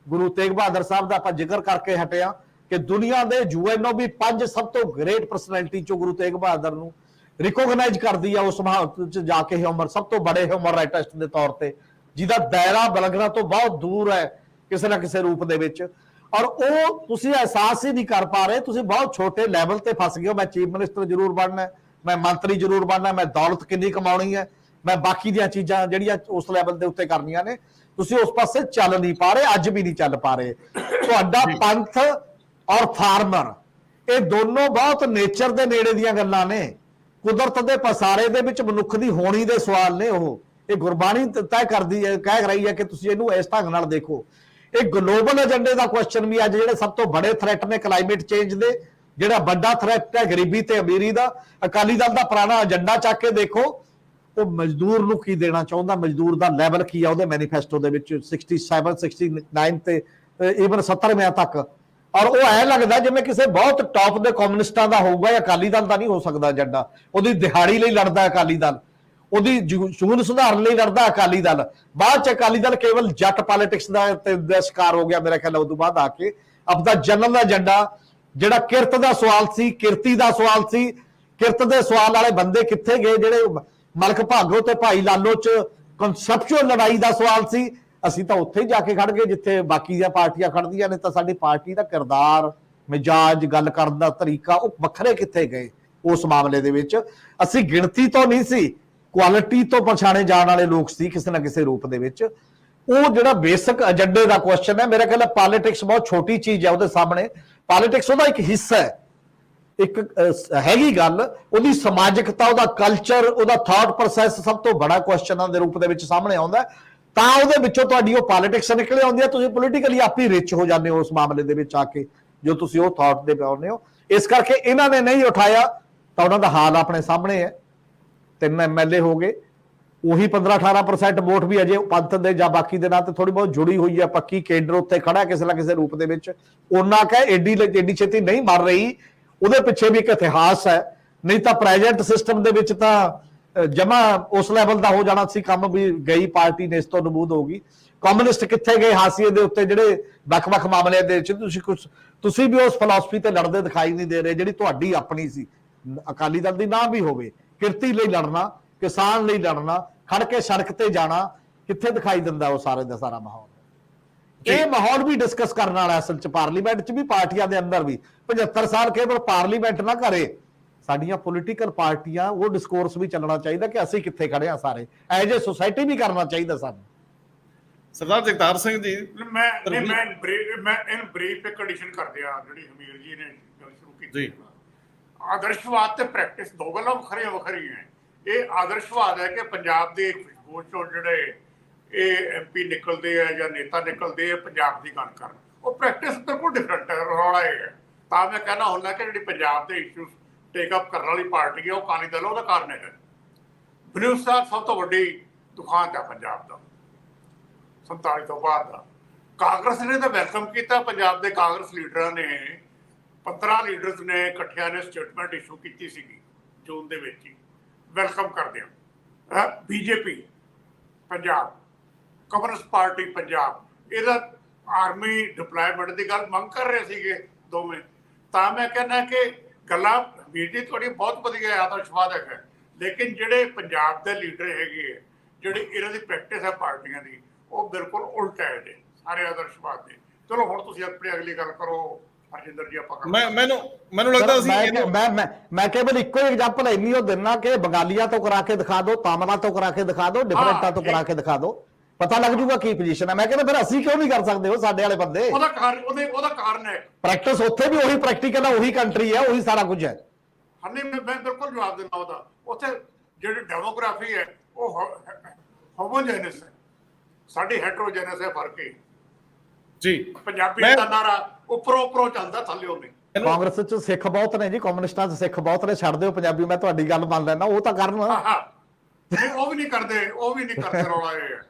ਗੁਰੂ ਤੇਗ ਬਹਾਦਰ ਸਾਹਿਬ ਦਾ ਆਪਾਂ ਜ਼ਿਕਰ ਕਰਕੇ ਹਟਿਆ ਕਿ ਦੁਨੀਆ ਦੇ ਯੂਐਨਓ ਵੀ 5 ਸਭ ਤੋਂ ਗ੍ਰੇਟ ਪਰਸਨੈਲਿਟੀ ਚੋਂ ਗੁਰੂ ਤੇਗ ਬਹਾਦਰ ਨੂੰ ਰਿਕੋਗਨਾਈਜ਼ ਕਰਦੀ ਆ ਉਸ ਮਹਾਂਤ ਚ ਜਾ ਕੇ, ਹਿਊਮਨ ਸਭ ਤੋਂ ਬੜੇ ਹਿਊਮਨ ਰਾਈਟਿਸਟ ਦੇ ਤੌਰ ਤੇ, ਜਿਹਦਾ ਦਾਇਰਾ ਬਲਗਣਾ ਤੋਂ ਬਹੁਤ ਦੂਰ ਹੈ ਕਿਸੇ ਨਾ ਕਿਸੇ ਰੂਪ ਦੇ ਵਿੱਚ। ਔਰ ਉਹ ਤੁਸੀਂ ਅਹਿਸਾਸ ਹੀ ਨਹੀਂ ਕਰ ਪਾ ਰਹੇ, ਤੁਸੀਂ ਬਹੁਤ ਛੋਟੇ ਲੈਵਲ ਤੇ ਫਸ ਗਏ ਹੋ। ਮੈਂ ਚੀਫ ਮਿਨਿਸਟਰ ਜ਼ਰੂਰ ਬਣਨਾ, ਮੈਂ ਮੰਤਰੀ ਜ਼ਰੂਰ ਬਣਨਾ, ਮੈਂ ਦੌਲਤ ਕਿੰਨੀ ਕਮਾਉਣੀ ਹੈ, ਮੈਂ ਬਾਕੀ ਦੀਆਂ ਚੀਜ਼ਾਂ ਜਿਹੜੀਆਂ ਉਸ ਲੈਵਲ ਦੇ ਉੱਤੇ ਕਰਨੀਆਂ ਨੇ, ਤੁਸੀਂ ਉਸ ਪਾਸੇ ਚੱਲ ਨਹੀਂ ਪਾ ਰਹੇ, ਅੱਜ ਵੀ ਨਹੀਂ ਚੱਲ ਪਾ ਰਹੇ। ਤੁਹਾਡਾ ਪੰਥ ਔਰ ਫਾਰਮਰ ਇਹ ਦੋਨੋਂ ਬਹੁਤ ਨੇਚਰ ਦੇ ਨੇੜੇ ਦੀਆਂ ਗੱਲਾਂ ਨੇ, ਕੁਦਰਤ ਦੇ ਪਸਾਰੇ ਦੇ ਵਿੱਚ ਮਨੁੱਖ ਦੀ ਹੋਣੀ ਦੇ ਸਵਾਲ ਨੇ। ਉਹ ਇਹ ਗੁਰਬਾਣੀ ਤੈਅ ਕਰਦੀ ਹੈ, ਕਹਿ ਰਹੀ ਹੈ ਕਿ ਤੁਸੀਂ ਇਹਨੂੰ ਇਸ ਢੰਗ ਨਾਲ ਦੇਖੋ। ਇਹ ਗਲੋਬਲ ਏਜੰਡੇ ਦਾ ਕੁਐਸਚਨ ਵੀ ਅੱਜ ਜਿਹੜੇ ਸਭ ਤੋਂ ਬੜੇ ਥ੍ਰੈਟ ਨੇ ਕਲਾਈਮੇਟ ਚੇਂਜ ਦੇ, ਜਿਹੜਾ ਵੱਡਾ ਥ੍ਰੈਟ ਹੈ ਗਰੀਬੀ ਤੇ ਅਮੀਰੀ ਦਾ, ਅਕਾਲੀ ਦਲ ਦਾ ਪੁਰਾਣਾ ਏਜੰਡਾ ਚੱਕ ਕੇ ਦੇਖੋ, ਉਹ ਮਜ਼ਦੂਰ ਨੂੰ ਕੀ ਦੇਣਾ ਚਾਹੁੰਦਾ, ਮਜ਼ਦੂਰ ਦਾ ਲੈਵਲ ਕੀ ਆ ਉਹਦੇ ਮੈਨੀਫੈਸਟੋ ਦੇ ਵਿੱਚ 67 69 ਤੇ ਈਵਨ 70 ਤੱਕ। ਔਰ ਉਹ ਐ ਲੱਗਦਾ ਜਿਵੇਂ ਕਿਸੇ ਬਹੁਤ ਟੌਪ ਦੇ ਕਮਿਊਨਿਸਟਾਂ ਦਾ ਹੋਊਗਾ, ਜਾਂ ਅਕਾਲੀ ਦਲ ਦਾ ਨਹੀਂ ਹੋ ਸਕਦਾ ਏਜੰਡਾ। ਉਹਦੀ ਦਿਹਾੜੀ ਲਈ ਲੜਦਾ ਅਕਾਲੀ ਦਲ, ਉਹਦੀ ਜੂਨ ਸੁਧਾਰਨ ਲਈ ਲੜਦਾ ਅਕਾਲੀ ਦਲ। ਬਾਅਦ ਚ ਅਕਾਲੀ ਦਲ ਕੇਵਲ ਜੱਟ ਪੋਲਿਟਿਕਸ ਦਾ ਸ਼ਿਕਾਰ ਹੋ ਗਿਆ ਮੇਰਾ ਖਿਆਲ। ਉਸ ਤੋਂ ਬਾਅਦ ਆ ਕੇ ਆਪਦਾ ਜਨਰਲ ਏਜੰਡਾ, ਜਿਹੜਾ ਕਿਰਤ ਦਾ ਸਵਾਲ ਸੀ, ਕਿਰਤੀ ਦਾ ਸਵਾਲ ਸੀ, ਕਿਰਤ ਦੇ ਸਵਾਲ ਵਾਲੇ ਬੰਦੇ ਕਿੱਥੇ ਗਏ ਜਿਹੜੇ ਮਲਕ ਭਾਗੋ ਤੇ ਭਾਈ ਲਾਲੋ ਚ ਕਨਸੈਪਚੁਅਲ ਲੜਾਈ ਦਾ ਸਵਾਲ ਸੀ। ਅਸੀਂ ਤਾਂ ਉੱਥੇ ਹੀ ਜਾ ਕੇ ਖੜ ਗਏ ਜਿੱਥੇ ਬਾਕੀ ਦੀਆਂ ਪਾਰਟੀਆਂ ਖੜਦੀਆਂ ਨੇ। ਤਾਂ ਸਾਡੀ ਪਾਰਟੀ ਦਾ ਕਿਰਦਾਰ, ਮਿਜਾਜ, ਗੱਲ ਕਰਨ ਦਾ ਤਰੀਕਾ ਉਹ ਵੱਖਰੇ ਕਿੱਥੇ ਗਏ ਉਸ ਮਾਮਲੇ ਦੇ ਵਿੱਚ। ਅਸੀਂ ਗਿਣਤੀ ਤੋਂ ਨਹੀਂ ਸੀ, ਕੁਆਲਿਟੀ ਤੋਂ ਪਛਾਣੇ ਜਾਣ ਵਾਲੇ ਲੋਕ ਸੀ ਕਿਸੇ ਨਾ ਕਿਸੇ ਰੂਪ ਦੇ ਵਿੱਚ। ਉਹ ਜਿਹੜਾ ਬੇਸਿਕ ਏਜੰਡੇ ਦਾ ਕੁਐਸਚਨ ਹੈ, ਮੇਰੇ ਖਿਆਲ ਪੋਲਿਟਿਕਸ ਬਹੁਤ ਛੋਟੀ ਚੀਜ਼ ਹੈ ਉਹਦੇ ਸਾਹਮਣੇ। ਪੋਲਿਟਿਕਸ ਉਹਦਾ ਇੱਕ ਹਿੱਸਾ ਹੈ, ਇੱਕ ਹੈਗੀ ਗੱਲ, ਉਹਦੀ ਸਮਾਜਿਕਤਾ, ਉਹਦਾ ਕਲਚਰ, ਉਹਦਾ ਥਾਟ ਪ੍ਰੋਸੈਸ ਸਭ ਤੋਂ ਬੜਾ ਕੁਐਸਚਨਾਂ ਦੇ ਰੂਪ ਦੇ ਵਿੱਚ ਸਾਹਮਣੇ ਆਉਂਦਾ। ਤਾਂ ਉਹਦੇ ਵਿੱਚੋਂ ਤੁਹਾਡੀ ਉਹ ਪੋਲਿਟਿਕਸ ਨਿਕਲੇ ਆਉਂਦੀ ਹੈ, ਤੁਸੀਂ ਪੋਲੀਟੀਕਲੀ ਆਪ ਹੀ ਰਿਚ ਹੋ ਜਾਂਦੇ ਹੋ ਉਸ ਮਾਮਲੇ ਦੇ ਵਿੱਚ ਆ ਕੇ, ਜੋ ਤੁਸੀਂ ਉਹ ਥਾਟ ਦੇ ਪਾਉਂਦੇ ਹੋ। ਇਸ ਕਰਕੇ ਇਹਨਾਂ ਨੇ ਨਹੀਂ ਉਠਾਇਆ ਤਾਂ ਉਹਨਾਂ ਦਾ ਹਾਲ ਆਪਣੇ ਸਾਹਮਣੇ ਹੈ। 3 MLA ਹੋ ਗਏ, ਉਹੀ 15-18% ਵੋਟ ਵੀ ਅਜੇ ਪੰਥ ਦੇ ਜਾਂ ਬਾਕੀ ਦੇ ਨਾਲ ਤੇ ਥੋੜੀ ਬਹੁਤ ਜੁੜੀ ਹੋਈ ਹੈ, ਪੱਕੀ ਕੇਡਰ ਉੱਥੇ ਖੜਾ ਕਿਸੇ ਨਾ ਕਿਸੇ ਰੂਪ ਦੇ ਵਿੱਚ। ਉਹਨਾਂ ਕਹੇ ਏਡੀ ਛੇਤੀ ਨਹੀਂ ਮਰ ਰਹੀ, ਉਹਦੇ ਪਿੱਛੇ ਵੀ ਇੱਕ ਇਤਿਹਾਸ ਹੈ। ਨਹੀਂ ਤਾਂ ਪ੍ਰੈਜ਼ੈਂਟ ਸਿਸਟਮ ਦੇ ਵਿੱਚ ਤਾਂ ਜਮਾ ਉਸ ਲੈਵਲ ਦਾ ਹੋ ਜਾਣਾ ਸੀ ਕੰਮ ਵੀ ਗਈ ਪਾਰਟੀ ਨੇ ਇਸ ਤੋਂ ਨਬੂਦ ਹੋ ਗਈ। ਕਮਿਊਨਿਸਟ ਕਿੱਥੇ ਗਏ ਹਾਸੀਏ ਦੇ ਉੱਤੇ, ਜਿਹੜੇ ਵੱਖ-ਵੱਖ ਮਾਮਲਿਆਂ ਦੇ ਵਿੱਚ ਤੁਸੀਂ ਵੀ ਉਸ ਫਿਲਾਸਫੀ ਤੇ ਲੜਦੇ ਦਿਖਾਈ ਨਹੀਂ ਦੇ ਰਹੇ ਜਿਹੜੀ ਤੁਹਾਡੀ ਆਪਣੀ ਸੀ। ਅਕਾਲੀ ਦਲ ਦੀ ਨਾ ਵੀ ਹੋਵੇ, ਕਿਰਤੀ ਲਈ ਲੜਨਾ, ਕਿਸਾਨ ਲਈ ਲੜਨਾ, ਖੜ ਕੇ ਸੜਕ ਤੇ ਜਾਣਾ, ਕਿੱਥੇ ਦਿਖਾਈ ਦਿੰਦਾ ਉਹ ਸਾਰੇ ਦਾ ਸਾਰਾ ਮਾਹੌਲ। ਇਹ ਮਾਹੌਲ ਵੀ ਡਿਸਕਸ ਕਰਨ ਵਾਲਾ ਅਸਲ ਚ ਪਾਰਲੀਮੈਂਟ ਚ ਵੀ, ਪਾਰਟੀਆਂ ਦੇ ਅੰਦਰ ਵੀ। 75 ਸਾਲ ਕੇਵਲ ਪਾਰਲੀਮੈਂਟ ਨਾ ਕਰੇ, ਸਾਡੀਆਂ ਪੋਲੀਟੀਕਲ ਪਾਰਟੀਆਂ ਉਹ ਡਿਸਕੋਰਸ ਵੀ ਚੱਲਣਾ ਚਾਹੀਦਾ ਕਿ ਅਸੀਂ ਕਿੱਥੇ ਖੜੇ ਆ ਸਾਰੇ, ਐਜ ਏ ਸੋਸਾਇਟੀ ਵੀ ਕਰਨਾ ਚਾਹੀਦਾ ਸਾਨੂੰ। ਸਰਦਾਰ ਜਗਤਾਰ ਸਿੰਘ ਜੀ, ਮੈਂ ਇਨ ਬਰੀਫ ਇੱਕ ਐਡੀਸ਼ਨ ਕਰਦੇ ਆ ਜਿਹੜੀ ਹਮੀਰ ਜੀ ਨੇ ਗੱਲ ਸ਼ੁਰੂ ਕੀਤੀ ਜੀ। ਆਦਰਸ਼ਵਾਦ ਤੇ ਪ੍ਰੈਕਟਿਸ ਦੋ ਗੱਲਾਂ ਵੱਖਰੀਆਂ ਹੈ। ਇਹ ਆਦਰਸ਼ਵਾਦ ਹੈ ਕਿ ਪੰਜਾਬ ਦੇ ਫੌਜ ਚੋਂ ਜਿਹੜੇ ਇਹ MP ਨਿਕਲਦੇ ਆ ਜਾਂ ਨੇਤਾ ਨਿਕਲਦੇ ਆ ਪੰਜਾਬ ਦੀ ਗੱਲ ਕਰਨ, ਉਹ ਪ੍ਰੈਕਟਿਸ ਬਿਲਕੁਲ ਡਿਫਰੈਂਟ ਹੈ। ਰੌਲਾ ਇਹ ਹੈ। ਤਾਂ ਮੈਂ ਕਹਿਣਾ ਹੁੰਦਾ ਕਿ ਜਿਹੜੀ ਪੰਜਾਬ ਦੇ ਇਸ਼ੂਸ ਟੇਕ ਅਪ ਕਰਨ ਵਾਲੀ ਪਾਰਟੀ ਹੈ ਉਹ ਅਕਾਲੀ ਦਲ, ਉਹਦਾ ਕਾਰਨ ਹੈ ਬਲੂਸ ਸਾਹਿਬ ਸਭ ਤੋਂ ਵੱਡੀ ਦੁਖਾਂਤ ਹੈ ਪੰਜਾਬ ਦਾ 47 ਤੋਂ ਬਾਅਦ ਦਾ। ਕਾਂਗਰਸ ਨੇ ਤਾਂ ਵੈਲਕਮ ਕੀਤਾ, ਪੰਜਾਬ ਦੇ ਕਾਂਗਰਸ ਲੀਡਰਾਂ ਨੇ 15 ਲੀਡਰਸ ਨੇ ਇਕੱਠਿਆਂ ਨੇ ਸਟੇਟਮੈਂਟ ਇਸ਼ੂ ਕੀਤੀ ਸੀਗੀ ਜੂਨ ਦੇ ਵਿੱਚ ਹੀ, ਵੈਲਕਮ ਕਰਦੇ ਹਾਂ। BJP Punjab, communist party Punjab, ਇਹਦਾ ਆਰਮੀ ਡਿਪਲੋਇਮੈਂਟ ਦੀ ਗੱਲ ਮੰਗ ਕਰ ਰਹੇ ਸੀਗੇ ਦੋਵੇਂ। ਤਾਂ ਮੈਂ ਕਹਿੰਦਾ ਕਿ ਗੱਲਾਂ ਵੀਰ ਜੀ ਤੁਹਾਡੀ ਬਹੁਤ ਵਧੀਆ ਆਦਰਸ਼ਵਾਦ ਹੈਗਾ, ਲੇਕਿਨ ਜਿਹੜੇ ਪੰਜਾਬ ਦੇ ਲੀਡਰ ਹੈਗੇ ਹੈ, ਜਿਹੜੀ ਇਹਨਾਂ ਦੀ ਪ੍ਰੈਕਟਿਸ ਹੈ ਪਾਰਟੀਆਂ ਦੀ, ਉਹ ਬਿਲਕੁਲ ਉਲਟਾ ਹੈ ਜੀ ਸਾਰੇ ਆਦਰਸ਼ਵਾਦ ਦੇ। ਚਲੋ ਹੁਣ ਤੁਸੀਂ ਆਪਣੀ ਅਗਲੀ ਗੱਲ ਕਰੋ ਹਰਜਿੰਦਰ ਜੀ। ਆਪਾਂ ਮੈਨੂੰ ਲੱਗਦਾ ਸੀ ਮੈਂ ਕੇਵਲ ਇੱਕੋ ਐਗਜ਼ਾਮਪਲ ਇੰਨੀ ਉਹ ਦਿੰਨਾ ਕਿ ਬੰਗਾਲੀਆਂ ਤੋਂ ਕਰਾ ਕੇ ਦਿਖਾ ਦਿਓ, ਤਾਮਿਲਾਂ ਤੋਂ ਕਰਾ ਕੇ ਦਿਖਾ ਦਿਓ, ਡਿਫਰੈਂਟਾਂ ਤੋਂ ਕਰਾ ਕੇ ਦਿਖਾ ਦਿਓ, ਪਤਾ ਲੱਗ ਜੂਗਾ ਕੀ ਪੋਜੀਸ਼ਨ ਹੈ। ਮੈਂ ਕਹਿੰਦਾ ਫਿਰ ਅਸੀਂ ਕਿਉਂ ਨਹੀਂ ਕਰ ਸਕਦੇ? ਉਹ ਸਾਡੇ ਵਾਲੇ ਬੰਦੇ, ਉਹਦਾ ਕਾਰਨ ਹੈ ਪ੍ਰੈਕਟਿਸ ਉੱਥੇ ਵੀ ਉਹੀ ਪ੍ਰੈਕਟੀਕਲ ਹੈ, ਉਹੀ ਕੰਟਰੀ ਹੈ, ਉਹੀ ਸਾਰਾ ਕੁਝ ਹੈ। ਹਾਂਜੀ ਮੈਂ ਬਿਲਕੁਲ ਜਵਾਬ ਦਿੰਦਾ ਉਹਦਾ। ਉੱਥੇ ਜਿਹੜੀ ਡੈਮੋਗ੍ਰਾਫੀ ਹੈ ਉਹ ਹੋਮੋਜੇਨਸ ਹੈ, ਸਾਡੀ ਹੈਟਰੋਜੇਨਸ ਹੈ, ਫਰਕ ਹੈ ਜੀ। ਪੰਜਾਬੀ ਦਾ ਨਾਰਾ ਉੱਪਰੋਂ ਚੱਲਦਾ, ਥੱਲੇ ਨਹੀਂ। ਕਾਂਗਰਸ ਚ ਸਿੱਖ ਬਹੁਤ ਨੇ ਜੀ, ਕਮਿਊਨਿਸਟਾਂ ਚ ਸਿੱਖ ਬਹੁਤ ਨੇ, ਛੱਡ ਦਿਓ ਪੰਜਾਬੀ। ਮੈਂ ਤੁਹਾਡੀ ਗੱਲ ਮੰਨ ਲੈਣਾ, ਉਹ ਤਾਂ ਕਰਨ ਨਹੀਂ ਉਹ ਵੀ ਨਹੀਂ ਕਰਦੇ ਰੌਲਾ ਇਹ ਹੈ।